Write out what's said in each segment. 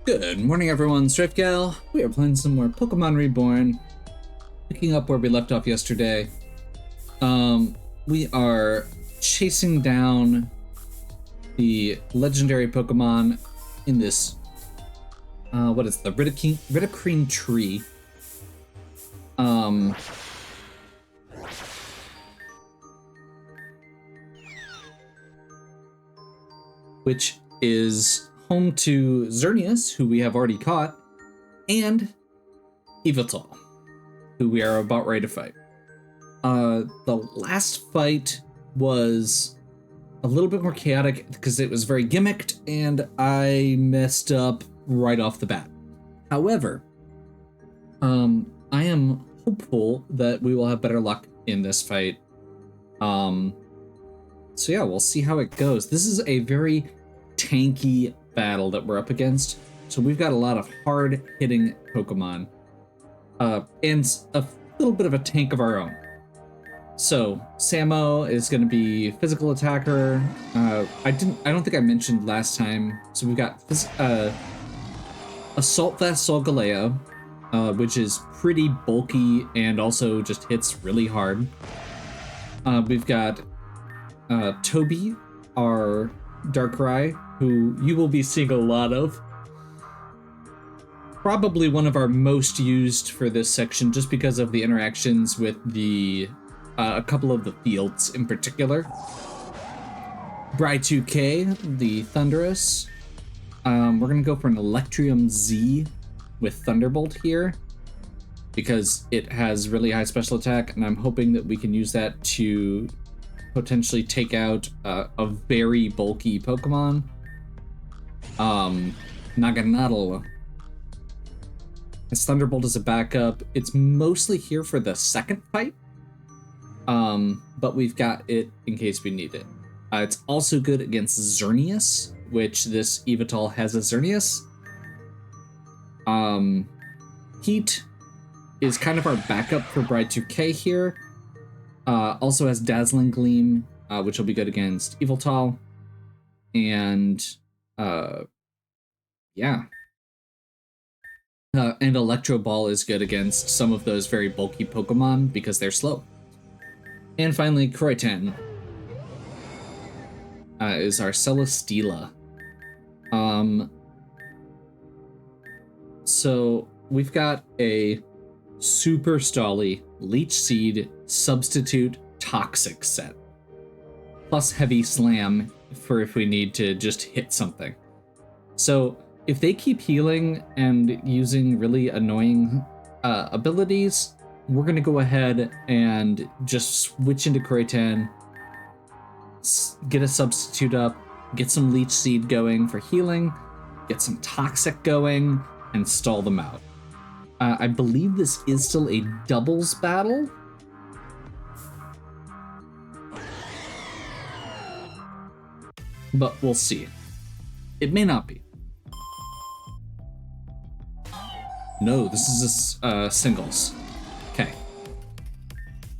Good morning, everyone. StrifeGal. We are playing some more Pokémon Reborn, picking up where we left off yesterday. We are chasing down the legendary Pokemon in this, what is the Ridicrene tree. Which is home to Xerneas, who we have already caught, and Yveltal, who we are about ready to fight. The last fight was a little bit more chaotic because it was very gimmicked and I messed up right off the bat. However, I am hopeful that we will have better luck in this fight. So yeah, we'll see how it goes. This is a very tanky battle that we're up against. So we've got a lot of hard-hitting Pokemon. And a little bit of a tank of our own. So Samo is going to be physical attacker. I don't think I mentioned last time. So we've got Assault Vest Solgaleo, which is pretty bulky and also just hits really hard. We've got Toby, our Darkrai, who you will be seeing a lot of. Probably one of our most used for this section just because of the interactions with the a couple of the fields in particular. Bry2K, the Thunderous. We're going to go for an Electrium Z with Thunderbolt here because it has really high special attack, and I'm hoping that we can use that to potentially take out a very bulky Pokemon. Naganadel. As Thunderbolt is a backup, it's mostly here for the second fight, but we've got it in case we need it. It's also good against Xerneas, which this Yveltal has a Xerneas. Heat is kind of our backup for Bry2K here. Also has Dazzling Gleam, which will be good against Yveltal. And, yeah. And Electro Ball is good against some of those very bulky Pokemon because they're slow. And finally, Croatan is our Celesteela. So we've got a Super Stolly Leech Seed Substitute Toxic set, plus Heavy Slam for if we need to just hit something. So if they keep healing and using really annoying abilities, we're going to go ahead and just switch into Croatan, get a Substitute up, get some Leech Seed going for healing, get some Toxic going, and stall them out. I believe this is still a doubles battle. But we'll see. It may not be. No, this is a singles. Okay.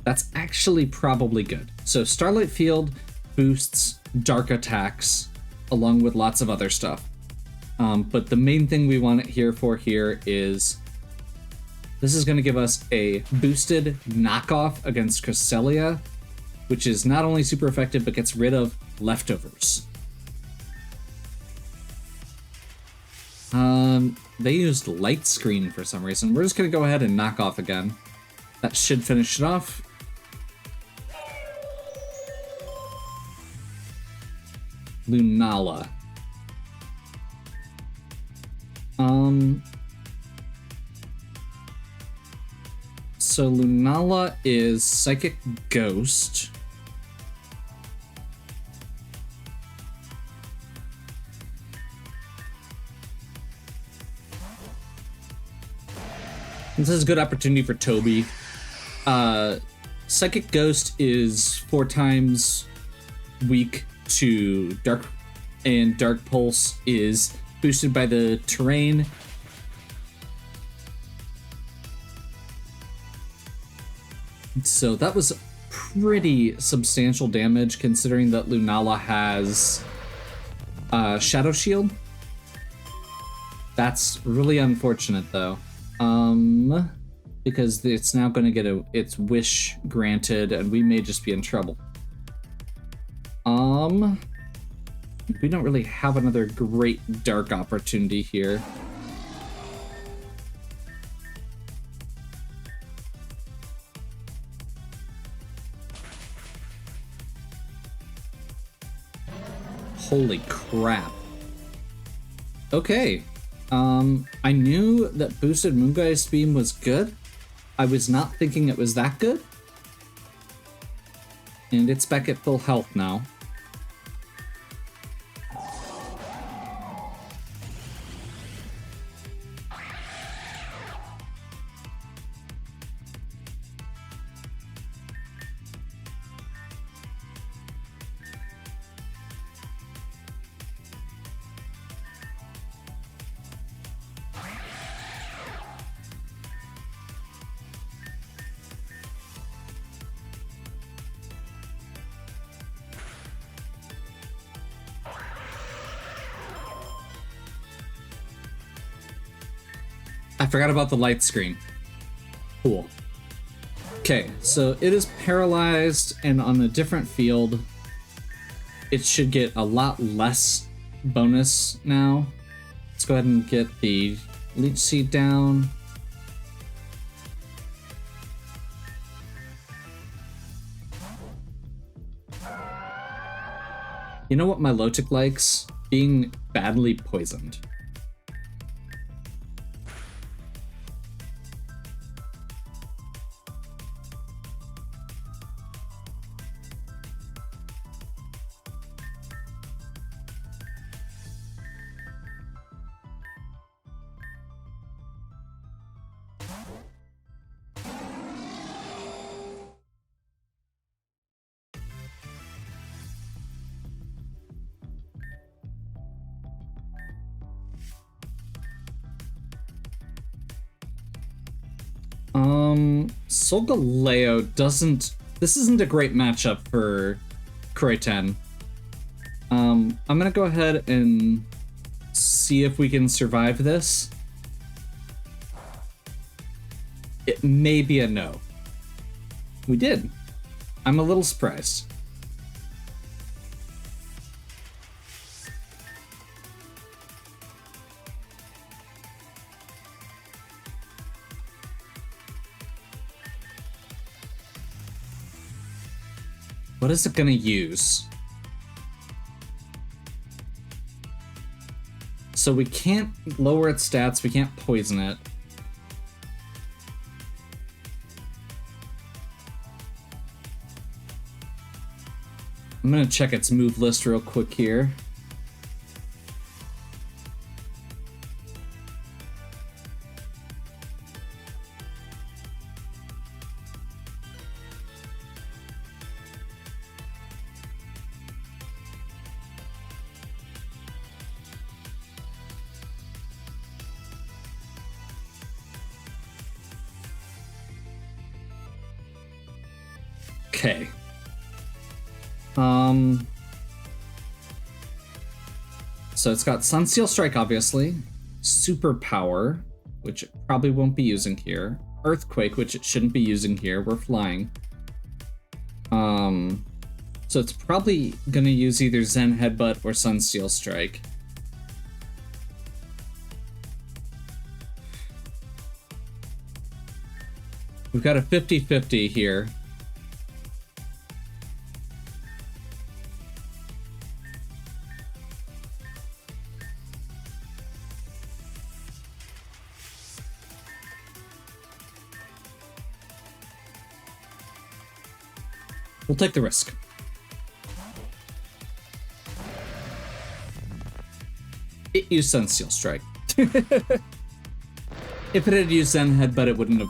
That's actually probably good. So Starlight Field boosts dark attacks along with lots of other stuff. But the main thing we want it here is this is going to give us a boosted knockoff against Cresselia, which is not only super effective, but gets rid of leftovers. They used Light Screen for some reason. We're just going to go ahead and knock off again. That should finish it off. Lunala. So Lunala is Psychic Ghost. This is a good opportunity for Toby. Psychic Ghost is 4 times weak to Dark, and Dark Pulse is boosted by the terrain. So that was pretty substantial damage considering that Lunala has Shadow Shield. That's really unfortunate, though. Because it's now going to get its wish granted, and we may just be in trouble. We don't really have another great dark opportunity here. Holy crap. Okay. I knew that boosted Moongeist Beam was good. I was not thinking it was that good. And it's back at full health now. I forgot about the light screen. Cool. Okay, so it is paralyzed, and on a different field, it should get a lot less bonus now. Let's go ahead and get the Leech Seed down. You know what my Lotic likes? Being badly poisoned. Solgaleo doesn't... This isn't a great matchup for Croatan. I'm gonna go ahead and see if we can survive this. It may be a no. We did. I'm a little surprised. What is it gonna use? So we can't lower its stats, we can't poison it. I'm gonna check its move list real quick here. Okay. So it's got Sunsteel Strike, obviously. Superpower, which it probably won't be using here. Earthquake, which it shouldn't be using here. We're flying. So it's probably gonna use either Zen Headbutt or Sunsteel Strike. We've got a 50-50 here. We'll take the risk. It used Sunsteel Strike. If it had used Zen Headbutt, it wouldn't have...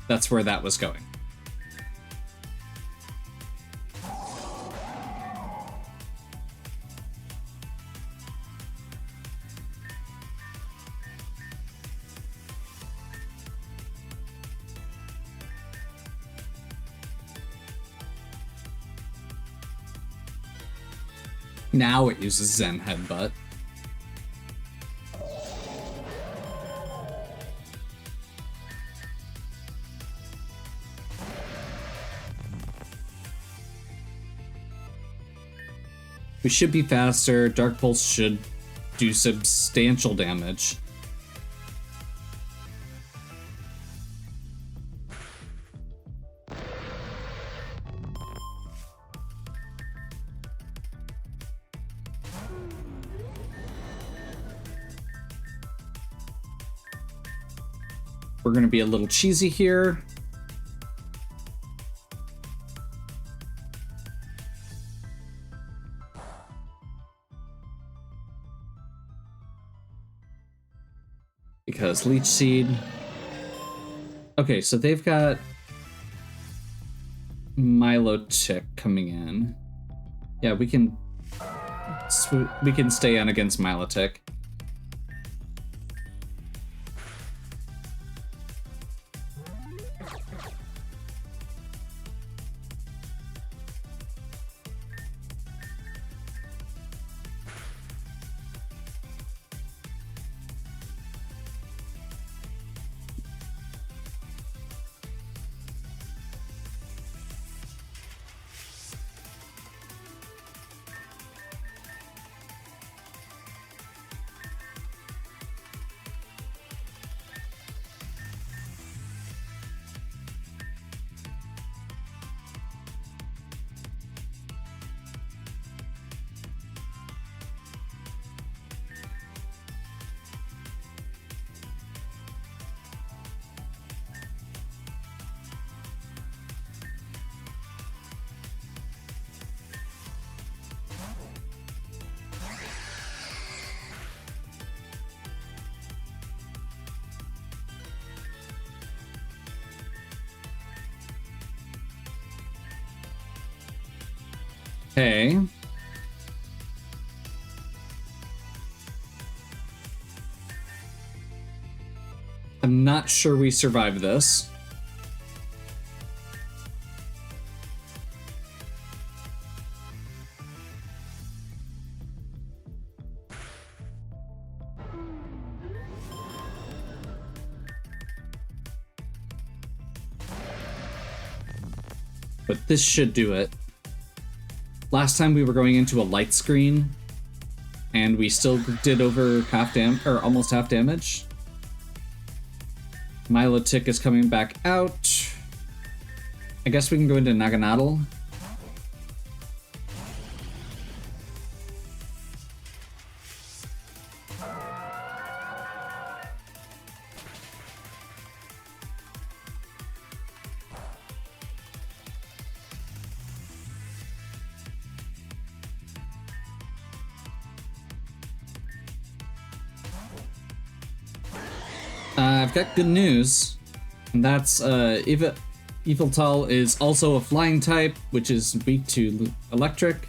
That's where that was going. Now it uses Zen Headbutt. We should be faster. Dark Pulse should do substantial damage. We're going to be a little cheesy here. Because Leech Seed. Okay, so they've got Milotic coming in. Yeah, we can stay on against Milotic. Okay. I'm not sure we survive this. But this should do it. Last time we were going into a light screen, and we still did over or almost half damage. Milotic is coming back out. I guess we can go into Naganadel. I've got good news, and that's Yveltal is also a flying type, which is weak to electric.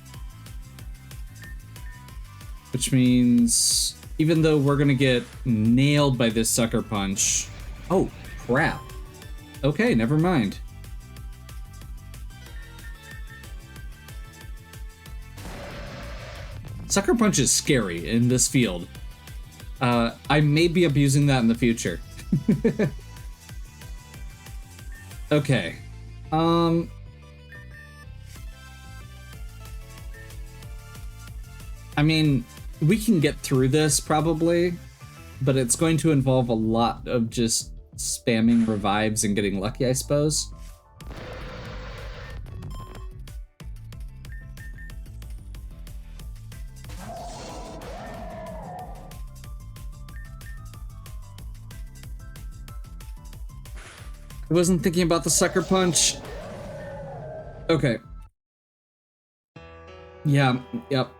Which means even though we're gonna get nailed by this sucker punch... Oh, crap. Okay, never mind. Sucker punch is scary in this field. I may be abusing that in the future. Okay. I mean, we can get through this probably, but it's going to involve a lot of just spamming revives and getting lucky, I suppose. I wasn't thinking about the sucker punch. Okay. Yeah, yep.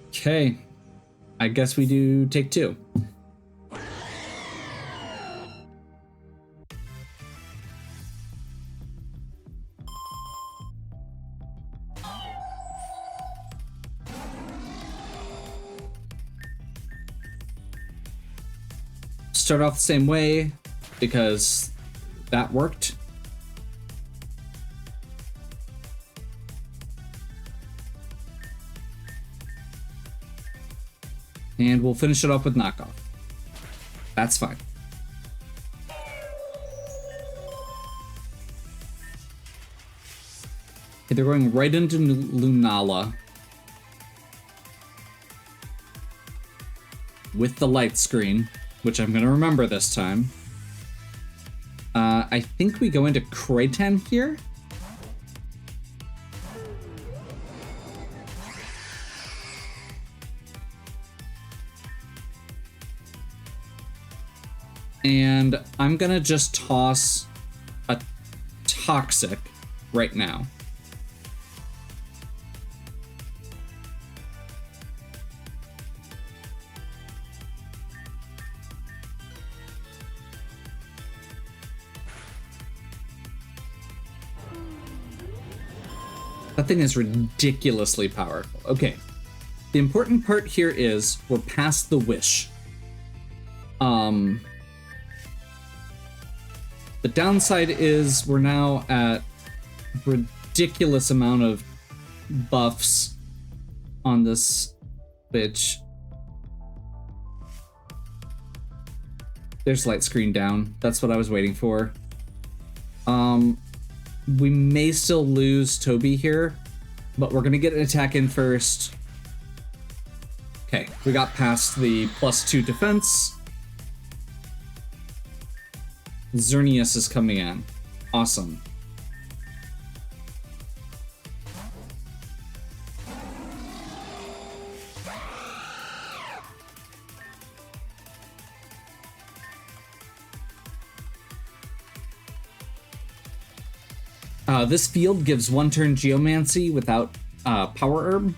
Okay. I guess we do take two. Start off the same way because that worked. And we'll finish it off with knockoff. That's fine. They're going right into Lunala with the light screen, which I'm going to remember this time. I think we go into Kraten here. And I'm gonna just toss a Toxic right now. That thing is ridiculously powerful. Okay, the important part here is we're past the wish. The downside is we're now at ridiculous amount of buffs on this bitch. There's light screen down. That's what I was waiting for. We may still lose Toby here, but we're gonna get an attack in first. Okay, we got past the +2 defense. Xerneas is coming in. Awesome. This field gives 1 turn Geomancy without Power Herb.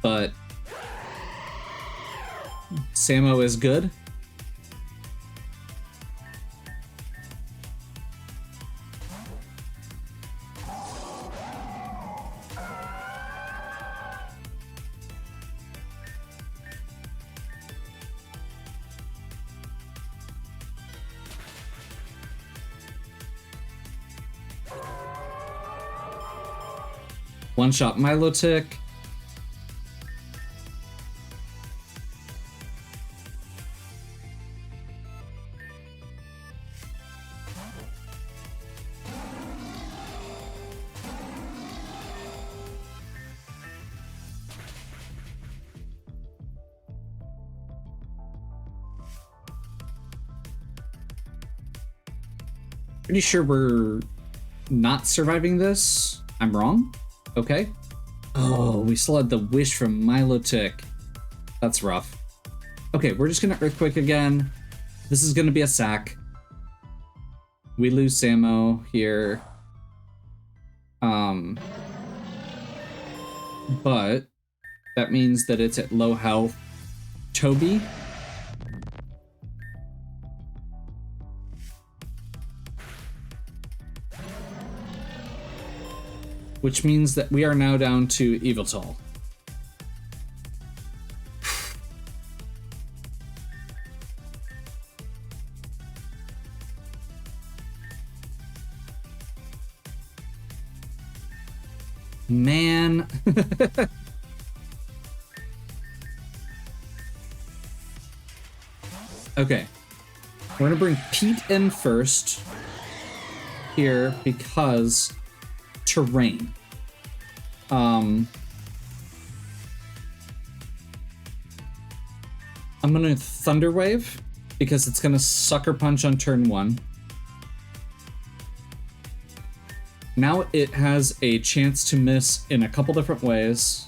But Samo is good. One-shot Milotic. Pretty sure we're not surviving this. I'm wrong? Okay. Oh, we still had the wish from Milotic. That's rough. Okay, we're just gonna Earthquake again. This is gonna be a sack. We lose Samo here. But that means that it's at low health. Toby. Which means that we are now down to Yveltal. Man. Okay. We're gonna bring Pete in first here because terrain. I'm gonna Thunder Wave because it's gonna Sucker Punch on turn 1. Now it has a chance to miss in a couple different ways.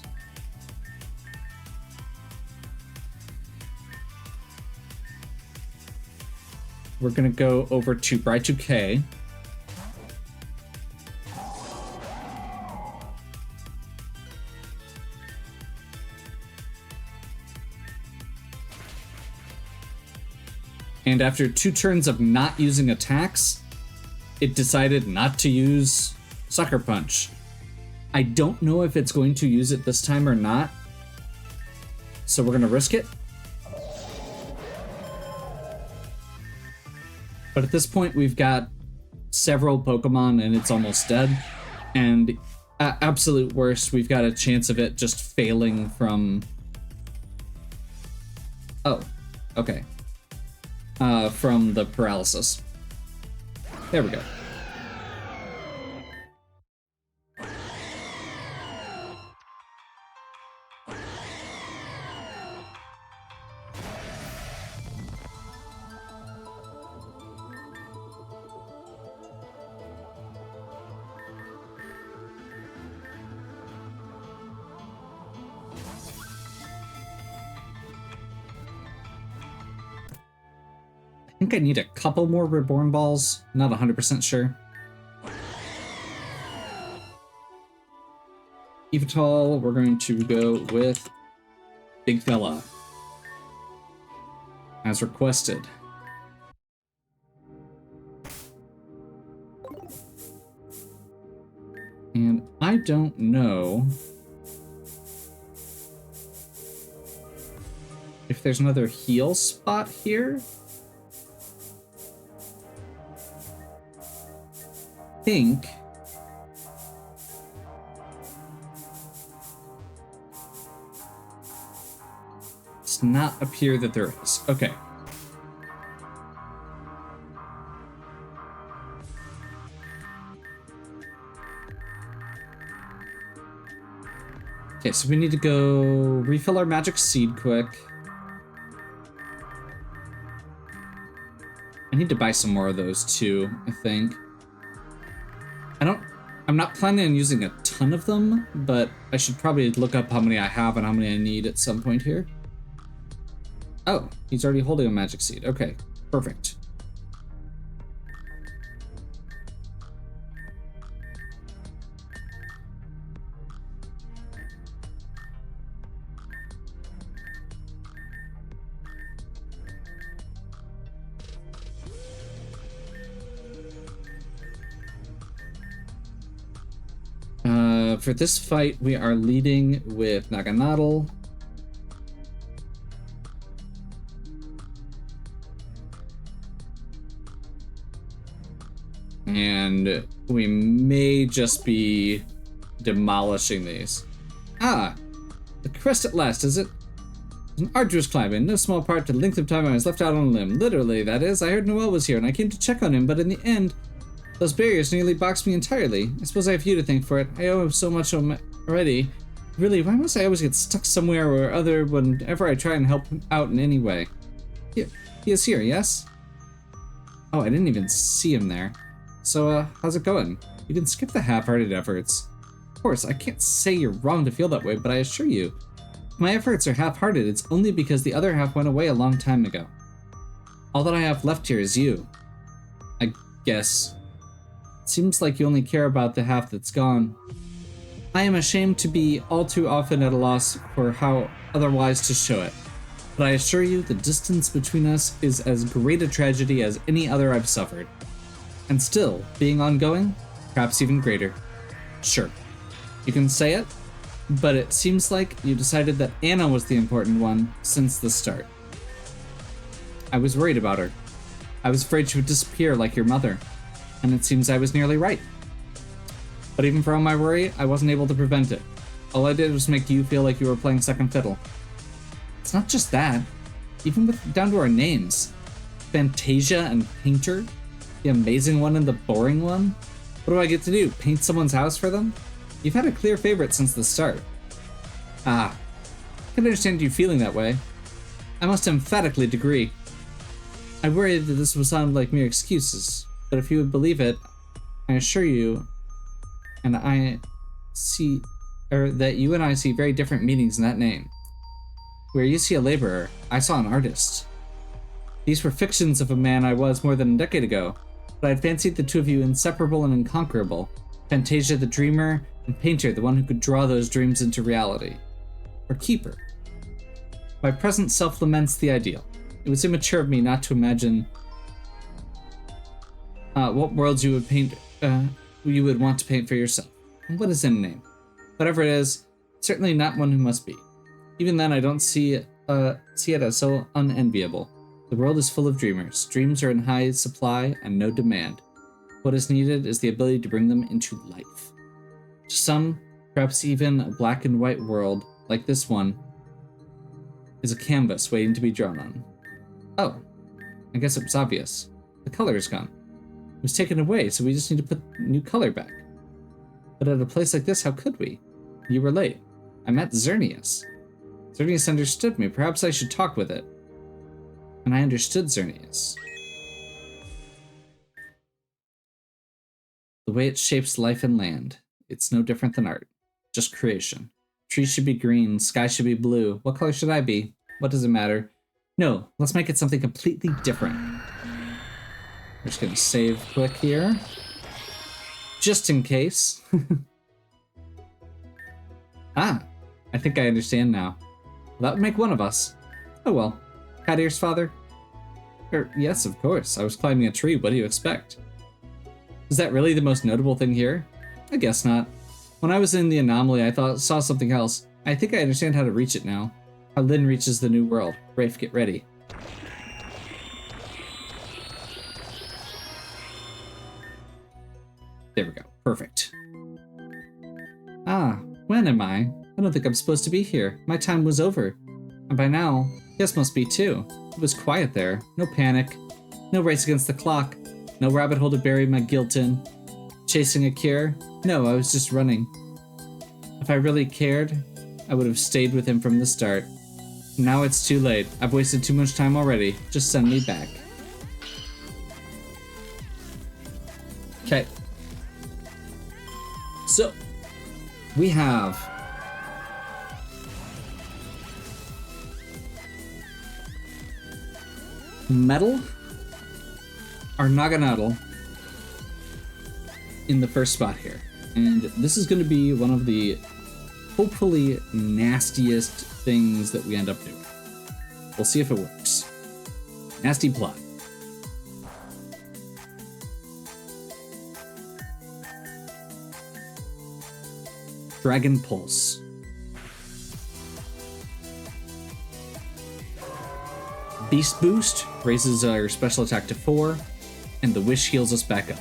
We're gonna go over to Bright2K. And after 2 turns of not using attacks, it decided not to use Sucker Punch. I don't know if it's going to use it this time or not, so we're gonna risk it. But at this point, we've got several Pokemon and it's almost dead. And at absolute worst, we've got a chance of it just failing from... Oh, okay. From the paralysis. There we go. I think I need a couple more Reborn balls. Not 100% sure. Yveltal, we're going to go with Big Fella. As requested. And I don't know if there's another heal spot here. Think does not appear that there is. Okay. Okay, so we need to go refill our magic seed quick. I need to buy some more of those too, I think. I'm not planning on using a ton of them, but I should probably look up how many I have and how many I need at some point here. Oh, he's already holding a magic seed. Okay, perfect. For this fight, we are leading with Naganadal. And we may just be demolishing these. Ah, the crest at last, is it? It's an arduous climb, in no small part to the length of time I was left out on a limb. Literally, that is. I heard Noel was here, and I came to check on him, but in the end, those barriers nearly boxed me entirely. I suppose I have you to thank for it. I owe him so much already. Really, why must I always get stuck somewhere or other whenever I try and help him out in any way? He is here, yes? Oh, I didn't even see him there. So, how's it going? You didn't skip the half-hearted efforts. Of course, I can't say you're wrong to feel that way, but I assure you, if my efforts are half-hearted, it's only because the other half went away a long time ago. All that I have left here is you. I guess. It seems like you only care about the half that's gone. I am ashamed to be all too often at a loss for how otherwise to show it. But I assure you, the distance between us is as great a tragedy as any other I've suffered. And still, being ongoing, perhaps even greater. Sure, you can say it, but it seems like you decided that Anna was the important one since the start. I was worried about her. I was afraid she would disappear like your mother, and it seems I was nearly right. But even for all my worry, I wasn't able to prevent it. All I did was make you feel like you were playing second fiddle. It's not just that. Even down to our names. Fantasia and Painter? The amazing one and the boring one? What do I get to do? Paint someone's house for them? You've had a clear favorite since the start. Ah, I can understand you feeling that way. I must emphatically agree. I worry that this will sound like mere excuses, but if you would believe it, I assure you, that you and I see very different meanings in that name. Where you see a laborer, I saw an artist. These were fictions of a man I was more than a decade ago, but I had fancied the two of you inseparable and inconquerable. Fantasia the dreamer, and Painter the one who could draw those dreams into reality. Or keeper. My present self laments the ideal. It was immature of me not to imagine what worlds you would paint, you would want to paint for yourself. And what is in a name? Whatever it is, certainly not one who must be. Even then, I don't see it as so unenviable. The world is full of dreamers. Dreams are in high supply and no demand. What is needed is the ability to bring them into life. To some, perhaps even a black and white world, like this one, is a canvas waiting to be drawn on. Oh, I guess it was obvious. The color is gone. It was taken away, so we just need to put new color back. But at a place like this, how could we? You were late. I met Xerneas. Xerneas understood me. Perhaps I should talk with it. And I understood Xerneas. The way it shapes life and land. It's no different than art. Just creation. Trees should be green, sky should be blue. What color should I be? What does it matter? No, let's make it something completely different. We're just gonna save quick here. Just in case. Ah, I think I understand now. Well, that would make one of us. Oh well. Kadir's father? Yes, of course. I was climbing a tree. What do you expect? Is that really the most notable thing here? I guess not. When I was in the anomaly, I saw something else. I think I understand how to reach it now. How Lyn reaches the new world. Rafe, get ready. There we go. Perfect. Ah, when am I? I don't think I'm supposed to be here. My time was over. And by now, his must be too. It was quiet there. No panic. No race against the clock. No rabbit hole to bury my guilt in. Chasing a cure? No, I was just running. If I really cared, I would have stayed with him from the start. Now it's too late. I've wasted too much time already. Just send me back. Okay. So, we have Metal, our Naganadel, in the first spot here. And this is going to be one of the hopefully nastiest things that we end up doing. We'll see if it works. Nasty plot. Dragon Pulse. Beast Boost raises our special attack to 4, and the Wish heals us back up.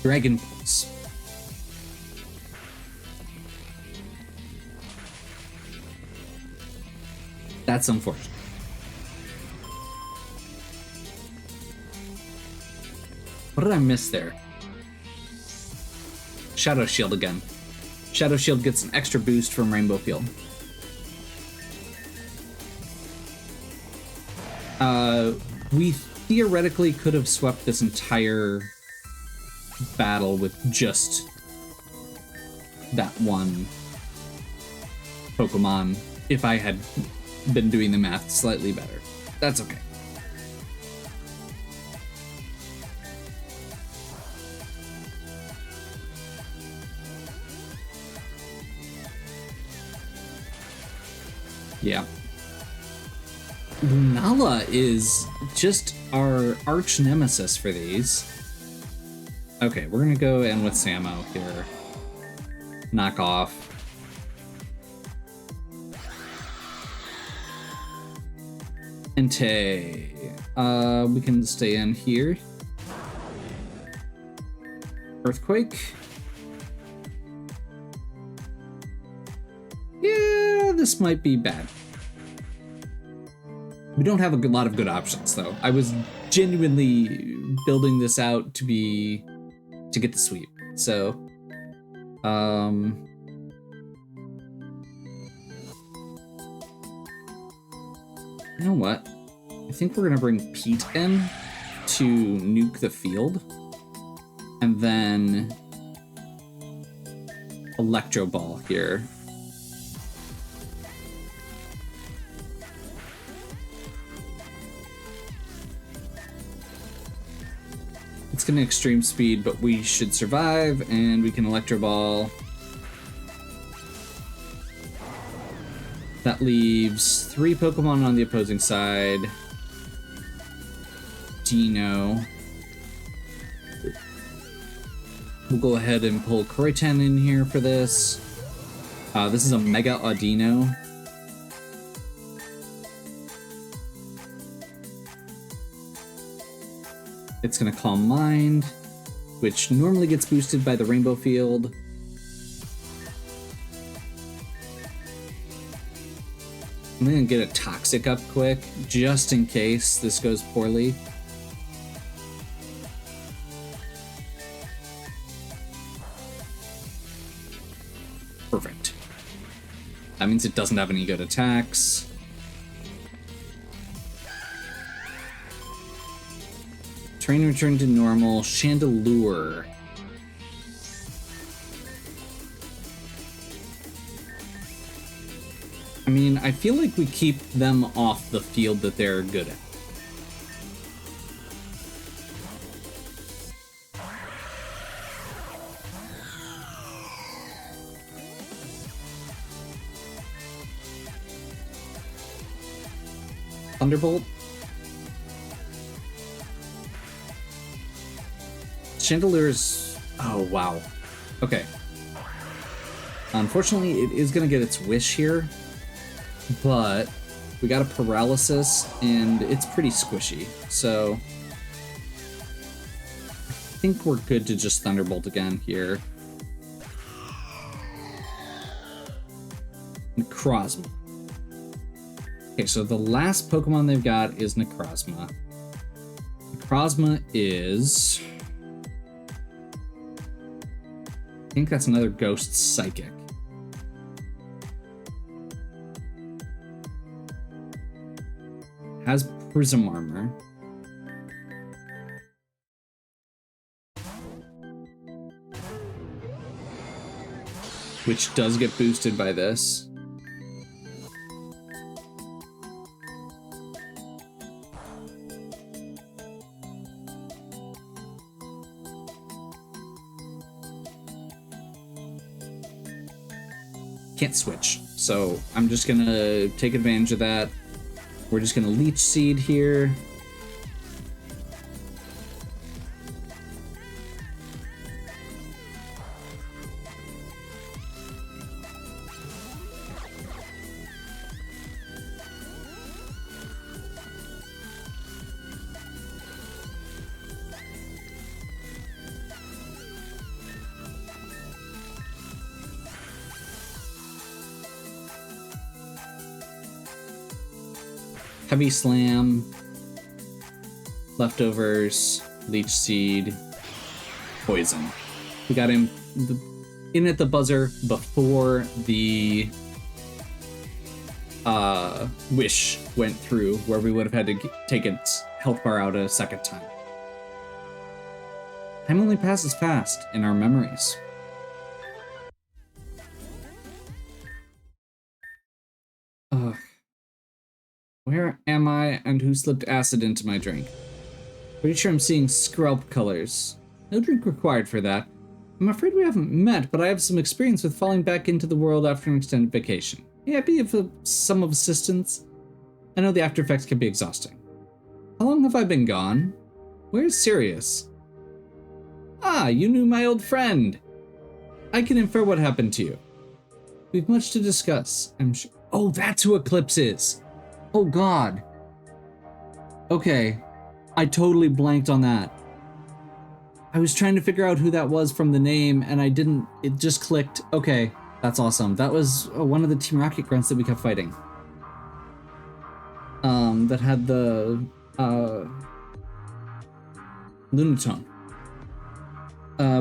Dragon Pulse. That's unfortunate. What did I miss there? Shadow Shield again. Shadow Shield gets an extra boost from Rainbow Field. We theoretically could have swept this entire battle with just that one Pokemon if I had been doing the math slightly better. That's okay. Yeah. Lunala is just our arch nemesis for these. Okay, we're gonna go in with Samo here. Knock off. Entei. We can stay in here. Earthquake. Yeah, this might be bad. We don't have a lot of good options, though. I was genuinely building this out to get the sweep. So, you know what? I think we're gonna bring Pete in to nuke the field, and then Electro Ball here. It's gonna extreme speed, but we should survive, and we can Electro Ball. That leaves 3 Pokemon on the opposing side. Dino. We'll go ahead and pull Croatan in here for this. This is a Mega Audino. It's gonna Calm Mind, which normally gets boosted by the Rainbow Field. I'm gonna get a toxic up quick, just in case this goes poorly. Perfect. That means it doesn't have any good attacks. Terrain returned to normal. Chandelure. I mean, I feel like we keep them off the field that they're good at. Thunderbolt. Chandelure's... Oh, wow. Okay. Unfortunately, it is going to get its wish here, but we got a paralysis, and it's pretty squishy, so I think we're good to just Thunderbolt again here. Necrozma. Okay, so the last Pokemon they've got is Necrozma. Necrozma is... I think that's another Ghost Psychic. Has Prism Armor. Which does get boosted by this. Can't switch, so I'm just gonna take advantage of that. We're just gonna Leech Seed here. Heavy Slam, Leftovers, Leech Seed, Poison. We got him in at the buzzer before the wish went through, where we would have had to take its health bar out a second time. Time only passes fast in our memories. Ugh. Where am I, and who slipped acid into my drink? Pretty sure I'm seeing Skrelp colors. No drink required for that. I'm afraid we haven't met, but I have some experience with falling back into the world after an extended vacation. May I be of some of assistance? I know the after effects can be exhausting. How long have I been gone? Where's Sirius? Ah, you knew my old friend. I can infer what happened to you. We've much to discuss, I'm sure. Oh, that's who Eclipse is. Oh god. Okay. I totally blanked on that. I was trying to figure out who that was from the name, and I didn't. It just clicked. Okay, that's awesome. That was one of the Team Rocket grunts that we kept fighting. That had the Lunatone.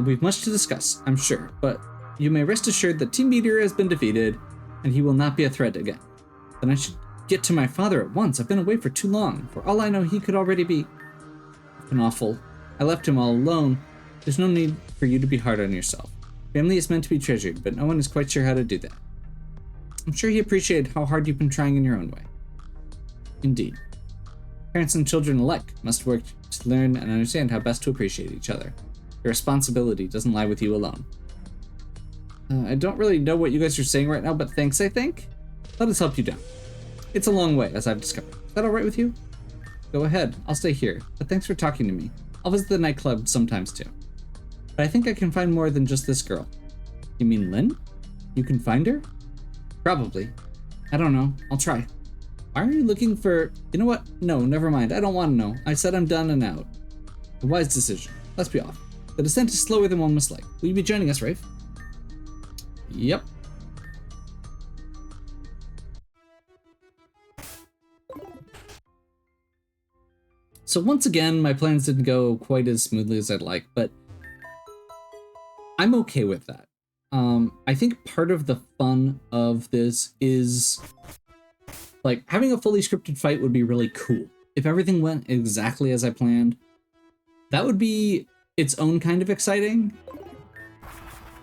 We've much to discuss, I'm sure, but you may rest assured that Team Meteor has been defeated, and he will not be a threat again. Then I should get to my father at once. I've been away for too long. For all I know, he could already be... It's been awful. I left him all alone. There's no need for you to be hard on yourself. Family is meant to be treasured, but no one is quite sure how to do that. I'm sure he appreciated how hard you've been trying in your own way. Indeed. Parents and children alike must work to learn and understand how best to appreciate each other. Your responsibility doesn't lie with you alone. I don't really know what you guys are saying right now, but thanks, I think. Let us help you down. It's a long way, as I've discovered. Is that alright with you? Go ahead, I'll stay here, but thanks for talking to me. I'll visit the nightclub sometimes too. But I think I can find more than just this girl. You mean Lynn? You can find her? Probably. I don't know, I'll try. Why are you looking for... You know what? No, never mind, I don't want to know. I said I'm done and out. A wise decision. Let's be off. The descent is slower than one must like. Will you be joining us, Rafe? Yep. So once again, my plans didn't go quite as smoothly as I'd like, but I'm okay with that. I think part of the fun of this is like having a fully scripted fight would be really cool. If everything went exactly as I planned, that would be its own kind of exciting.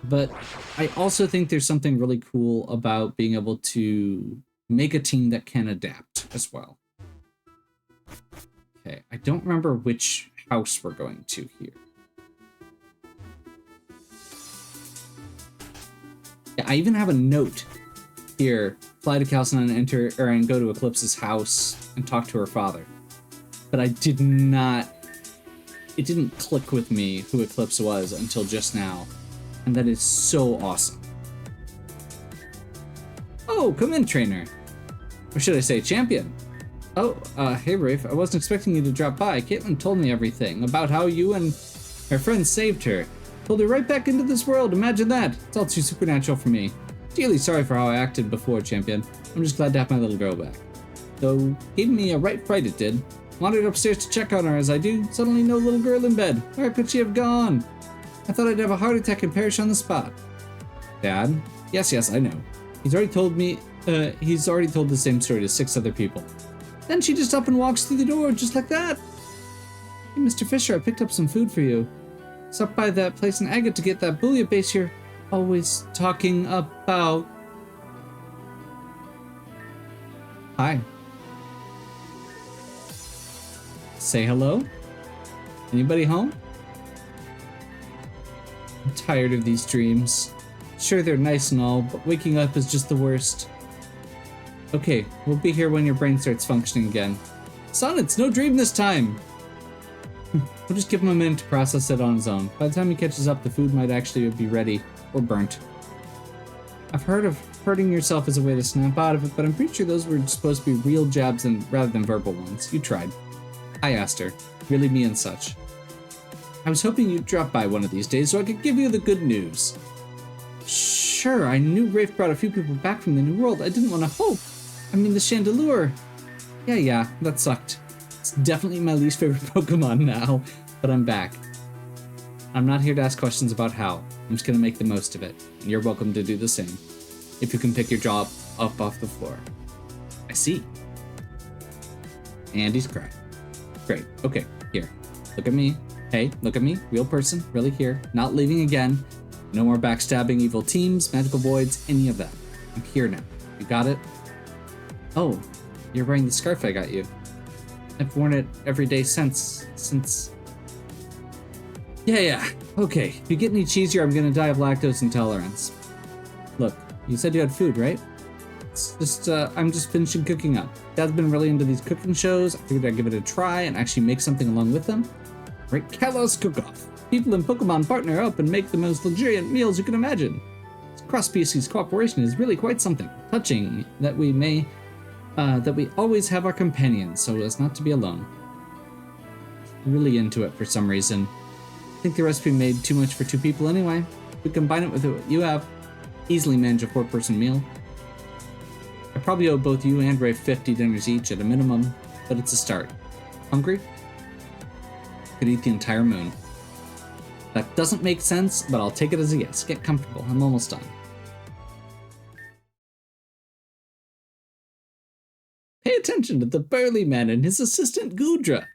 But I also think there's something really cool about being able to make a team that can adapt as well. Okay, I don't remember which house we're going to here. Yeah, I even have a note here. Fly to Calcine and enter, and go to Eclipse's house and talk to her father. But I did not... It didn't click with me who Eclipse was until just now. And that is so awesome. Oh, come in, trainer. Or should I say champion? Oh, hey, Rafe. I wasn't expecting you to drop by. Caitlin told me everything about how you and her friends saved her. Pulled her right back into this world. Imagine that. It's all too supernatural for me. Dearly sorry for how I acted before, champion. I'm just glad to have my little girl back. Though, gave me a right fright, it did. Wandered upstairs to check on her as I do. Suddenly no little girl in bed. Where could she have gone? I thought I'd have a heart attack and perish on the spot. Dad? Yes, I know. He's already told the same story to 6 other people. Then she just up and walks through the door, just like that. Hey, Mr. Fisher, I picked up some food for you. Stopped by that place in Agate to get that bouillon base you're always talking about. Hi. Say hello? Anybody home? I'm tired of these dreams. Sure, they're nice and all, but waking up is just the worst. Okay, we'll be here when your brain starts functioning again. Son, it's no dream this time! We'll just give him a minute to process it on his own. By the time he catches up, the food might actually be ready, or burnt. I've heard of hurting yourself as a way to snap out of it, but I'm pretty sure those were supposed to be real jabs rather than verbal ones. You tried. I asked her, really me and such. I was hoping you'd drop by one of these days so I could give you the good news. Sure, I knew Rafe brought a few people back from the New World. I didn't want to hope. I mean, the Chandelure. Yeah, that sucked. It's definitely my least favorite Pokemon now, but I'm back. I'm not here to ask questions about how. I'm just gonna make the most of it, and you're welcome to do the same. If you can pick your jaw up off the floor. I see. And he's crying. Great, okay, here. Look at me. Hey, look at me. Real person, really here. Not leaving again. No more backstabbing, evil teams, magical voids, any of that. I'm here now. You got it? Oh, you're wearing the scarf I got you. I've worn it every day since... Yeah. Okay, if you get any cheesier, I'm gonna die of lactose intolerance. Look, you said you had food, right? It's just, I'm just finishing cooking up. Dad's been really into these cooking shows. I figured I'd give it a try and actually make something along with them. Right, Kalos Cook-Off. People in Pokemon partner up and make the most luxuriant meals you can imagine. Cross-species cooperation is really quite something. Touching that we always have our companions, so as not to be alone. Really into it for some reason. I think the recipe made too much for 2 people anyway. If we combine it with what you have, easily manage a 4-person meal. I probably owe both you and Ray 50 dinners each at a minimum, but it's a start. Hungry? Could eat the entire moon. That doesn't make sense, but I'll take it as a yes. Get comfortable. I'm almost done. Pay attention to the burly man and his assistant Gudra.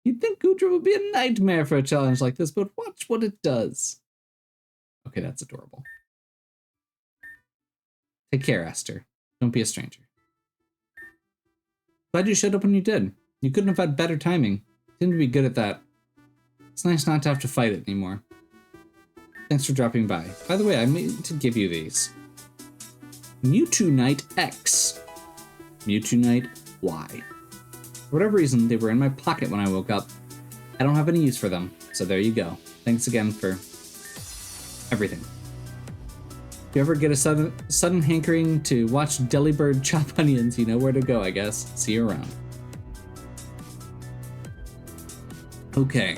You'd think Gudra would be a nightmare for a challenge like this, but watch what it does. Okay, that's adorable. Take care, Esther. Don't be a stranger. Glad you showed up when you did. You couldn't have had better timing. Seem to be good at that. It's nice not to have to fight it anymore. Thanks for dropping by. By the way, I meant to give you these. Mewtwo Knight X. Mewtwo Knight Y. For whatever reason, they were in my pocket when I woke up. I don't have any use for them, so there you go. Thanks again for everything. If you ever get a sudden hankering to watch Delibird chop onions, you know where to go, I guess. See you around. Okay.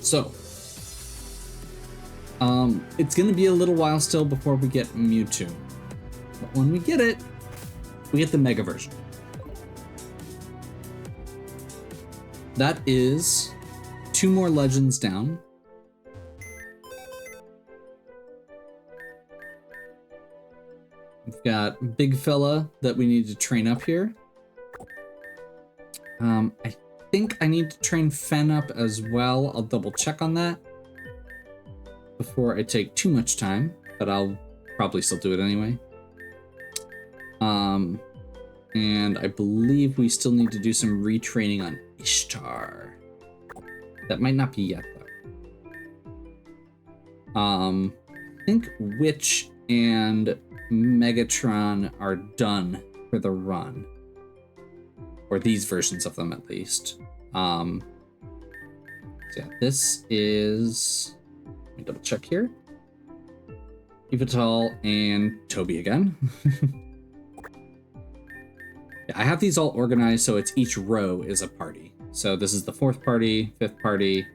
So, it's gonna be a little while still before we get Mewtwo. But when we get it, we get the Mega version. that is 2 more legends down. We've got big fella that we need to train up here. I think I need to train Fen up as well. I'll double check on that before I take too much time, but I'll probably still do it anyway. And I believe we still need to do some retraining on Ishtar. That might not be yet though. I think Witch and Megatron are done for the run. Or these versions of them at least. So yeah, this is, let me double check here. Yveltal and Toby again. Yeah, I have these all organized so it's each row is a party. So this is the 4th party, 5th party.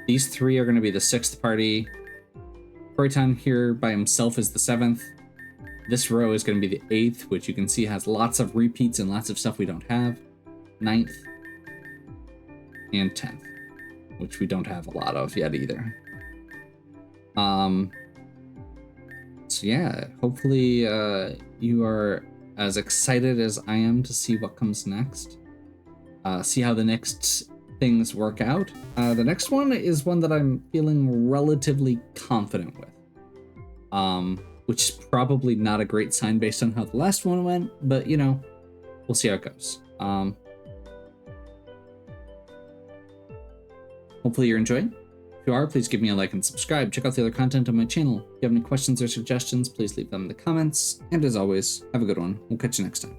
These 3 are going to be the 6th party. Croyton here by himself is the 7th. This row is going to be the 8th, which you can see has lots of repeats and lots of stuff we don't have. 9th and 10th, which we don't have a lot of yet either. So yeah, hopefully you are as excited as I am to see what comes next. See how the next things work out. The next one is one that I'm feeling relatively confident with. Which is probably not a great sign based on how the last one went, but you know, we'll see how it goes. Hopefully you're enjoying. If you are, please give me a like and subscribe. Check out the other content on my channel. If you have any questions or suggestions, please leave them in the comments. And as always, have a good one. We'll catch you next time.